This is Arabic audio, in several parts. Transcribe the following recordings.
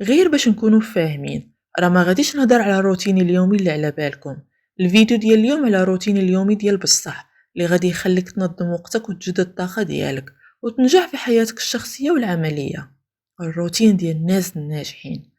غير باش نكونوا فاهمين، راه ما غاديش نهضر على الروتين اليومي اللي على بالكم. الفيديو ديال اليوم على الروتين اليومي ديال بصح اللي غادي يخليك تنظم وقتك وتجدد الطاقه ديالك وتنجح في حياتك الشخصيه والعمليه. الروتين ديال الناس الناجحين،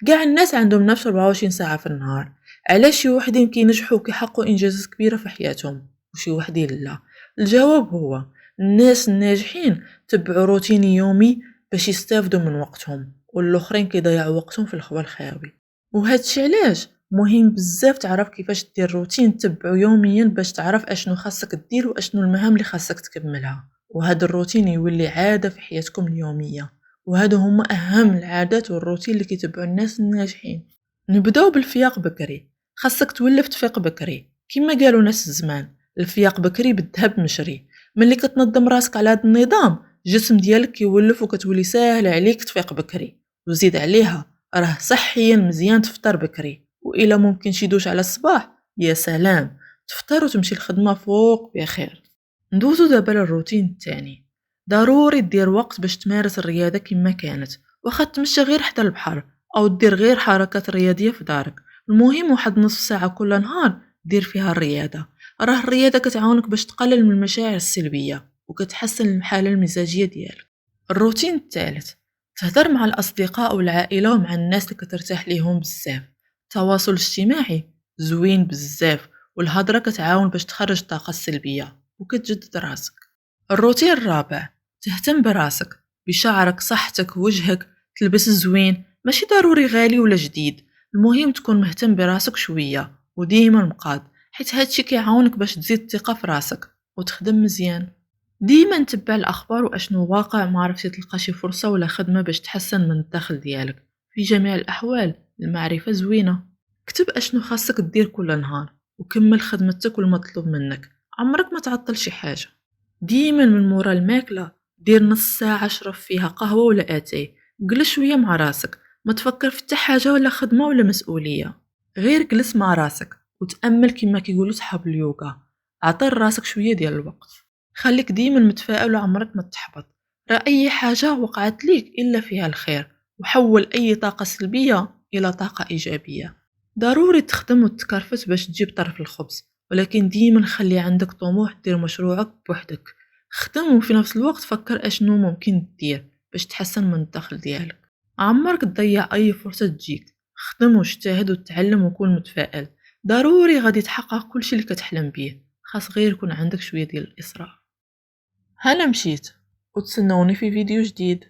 كاع الناس عندهم نفس 24 ساعه في النهار. علاش شي وحدين كينجحوا وكيحققوا انجازات كبيره في حياتهم وشي وحدين لا؟ الجواب هو الناس الناجحين تبعوا روتين يومي باش يستافدوا من وقتهم، والاخرين كيضيعوا وقتهم في الخبا الخاوي. وهادشي علاش مهم بزاف تعرف كيفاش دير روتين تبعو يوميا باش تعرف اشنو خاصك دير واشنو المهام اللي خاصك تكملها، وهذا الروتين يولي عادة في حياتكم اليومية. وهادو هما اهم العادات والروتين اللي كيتبعوا الناس الناجحين. نبداو بالفياق بكري. خاصك تولف تفيق بكري كما قالوا ناس الزمان، الفياق بكري بالذهب مشري. ملي كتنظم راسك على هذا النظام، الجسم ديالك كيولف وكتولي ساهل عليك تفيق بكري. وزيد عليها راه صحيا مزيان تفطر بكري، وإلا ممكن شي دوش على الصباح يا سلام، تفطر وتمشي الخدمة فوق بخير. ندوزو دابا للروتين الثاني. ضروري دير وقت باش تمارس الرياضة كما كانت، واخا تمشى غير حتى البحر او دير غير حركات رياضية في دارك. المهم واحد نصف ساعة كل نهار دير فيها الرياضة. راه الرياضة كتعاونك باش تقلل من المشاعر السلبية وكتحسن الحالة المزاجية ديالك. الروتين الثالث، تهدر مع الأصدقاء والعائلة ومع الناس اللي كترتاح ليهم بزاف. التواصل الاجتماعي زوين بزاف، والهضرة كتعاون باش تخرج الطاقة السلبية وكتجدد راسك. الروتين الرابع، تهتم براسك، بشعرك، صحتك، وجهك. تلبس زوين، ماشي ضروري غالي ولا جديد، المهم تكون مهتم براسك شوية وديما مقاد، حيت هادشي كيعاونك باش تزيد الثقة في راسك وتخدم مزيان. ديما نتبع الاخبار واشنو واقع، ما عرفتي تلقى شي فرصه ولا خدمه باش تحسن من الدخل ديالك. في جميع الاحوال المعرفه زوينه. كتب اشنو خاصك دير كل نهار وكمل خدمتك والمطلوب منك، عمرك ما تعطل شي حاجه. ديما من مورا الماكله دير نص ساعه اشرب فيها قهوه ولا اتاي، جلس شويه مع راسك، ما تفكر في حتى حاجه ولا خدمه ولا مسؤوليه، غير جلس مع راسك وتامل كما كيقولوا صحاب اليوغا. عطي راسك شويه ديال الوقت. خليك ديما متفائل وعمرك ما تحبط، راه اي حاجه وقعت ليك الا فيها الخير، وحول اي طاقه سلبيه الى طاقه ايجابيه. ضروري تخدم وتكرفس باش تجيب طرف الخبز، ولكن ديما خلي عندك طموح دير مشروعك بوحدك. خدم وفي نفس الوقت فكر اشنو ممكن دير باش تحسن من الدخل ديالك. عمرك تضيع اي فرصه تجيك. خدم واجتهد وتعلم وكون متفائل، ضروري غادي تحقق كل شيء اللي كتحلم بيه، خاص غير يكون عندك شويه ديال الاصرار. هلا مشيت، وتسنوني في فيديو جديد.